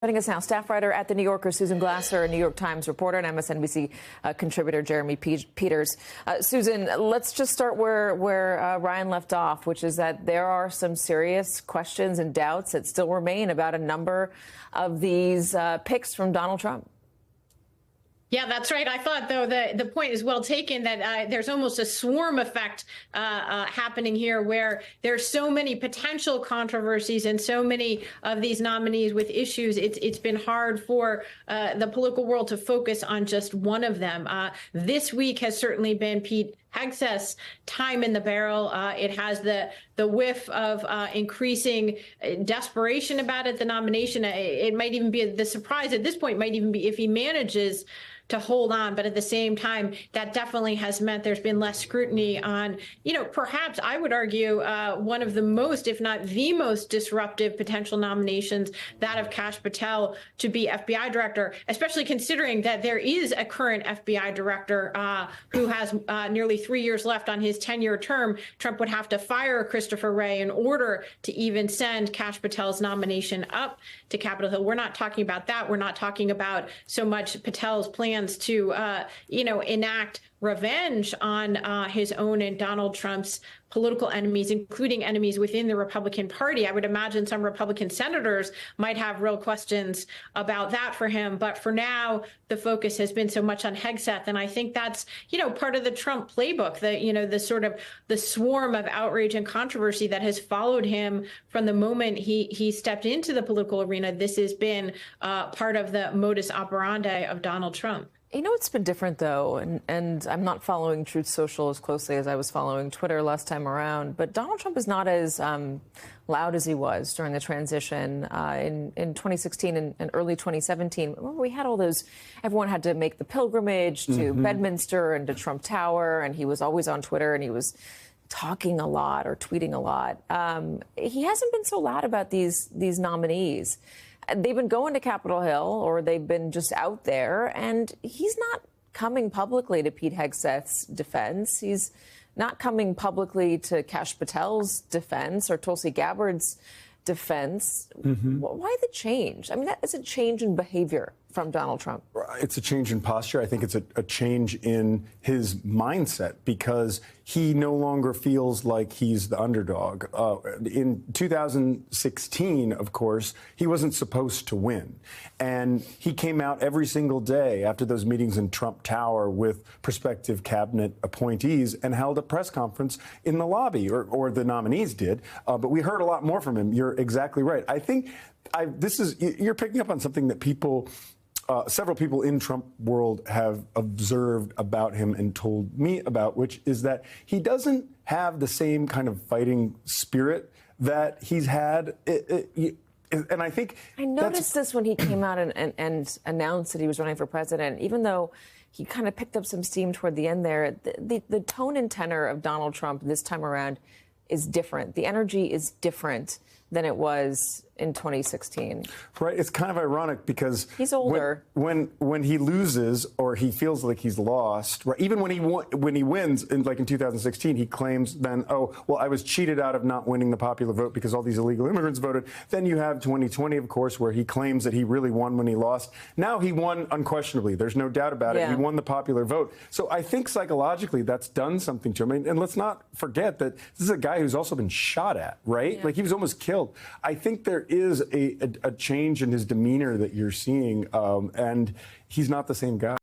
Joining us now, staff writer at The New Yorker, Susan Glasser, a New York Times reporter, and MSNBC contributor Jeremy Peters. Susan, let's just start where Ryan left off, which is that there are some serious questions and doubts that still remain about a number of these picks from Donald Trump. Yeah, that's right. I thought, though, the point is well taken that there's almost a swarm effect happening here where there's so many potential controversies and so many of these nominees with issues. It's been hard for the political world to focus on just one of them. This week has certainly been Pete Hegseth's time in the barrel. It has the whiff of increasing desperation about it. The nomination, it might even be the surprise at this point might even be if he manages to hold on. But at the same time, that definitely has meant there's been less scrutiny on, perhaps I would argue one of the most, if not the most disruptive potential nominations, that of Kash Patel to be FBI director, especially considering that there is a current FBI director who has nearly 3 years left on his 10-year term. Trump would have to fire Christopher Wray in order to even send Kash Patel's nomination up to Capitol Hill. We're not talking about that. We're not talking about so much Patel's plans to, enact revenge on his own and Donald Trump's political enemies, including enemies within the Republican Party. I would imagine some Republican senators might have real questions about that for him. But for now, the focus has been so much on Hegseth. And I think that's, part of the Trump playbook, the sort of the swarm of outrage and controversy that has followed him from the moment he stepped into the political arena. This has been part of the modus operandi of Donald Trump. It's been different, though, and I'm not following Truth Social as closely as I was following Twitter last time around, but Donald Trump is not as loud as he was during the transition in 2016 and early 2017. Remember, we had all those, everyone had to make the pilgrimage to Bedminster and to Trump Tower, and he was always on Twitter, and he was talking a lot or tweeting a lot. He hasn't been so loud about these nominees. They've been going to Capitol Hill, or they've been just out there, and he's not coming publicly to Pete Hegseth's defense. He's not coming publicly to Kash Patel's defense or Tulsi Gabbard's defense. Why the change? I mean, that is a change in behavior from Donald Trump. It's a change in posture. I think it's a change in his mindset because he no longer feels like he's the underdog. In 2016, of course, he wasn't supposed to win. And he came out every single day after those meetings in Trump Tower with prospective cabinet appointees and held a press conference in the lobby, or the nominees did. But we heard a lot more from him. You're exactly right. I think you're picking up on something that several people in Trump world have observed about him and told me about, which is that he doesn't have the same kind of fighting spirit that he's had. And I think I noticed this when he came out and announced that he was running for president, even though he kind of picked up some steam toward the end there. The tone and tenor of Donald Trump this time around is different. The energy is different than it was in 2016. Right. It's kind of ironic because he's older. When he loses or he feels like he's lost, right? Even when he wins, in 2016, he claims then, oh, well, I was cheated out of not winning the popular vote because all these illegal immigrants voted. Then you have 2020, of course, where he claims that he really won when he lost. Now he won unquestionably. There's no doubt about it. He won the popular vote. So I think psychologically that's done something to him. And let's not forget that this is a guy who's also been shot at, right? Yeah. Like he was almost killed. I think there is a change in his demeanor that you're seeing, and he's not the same guy.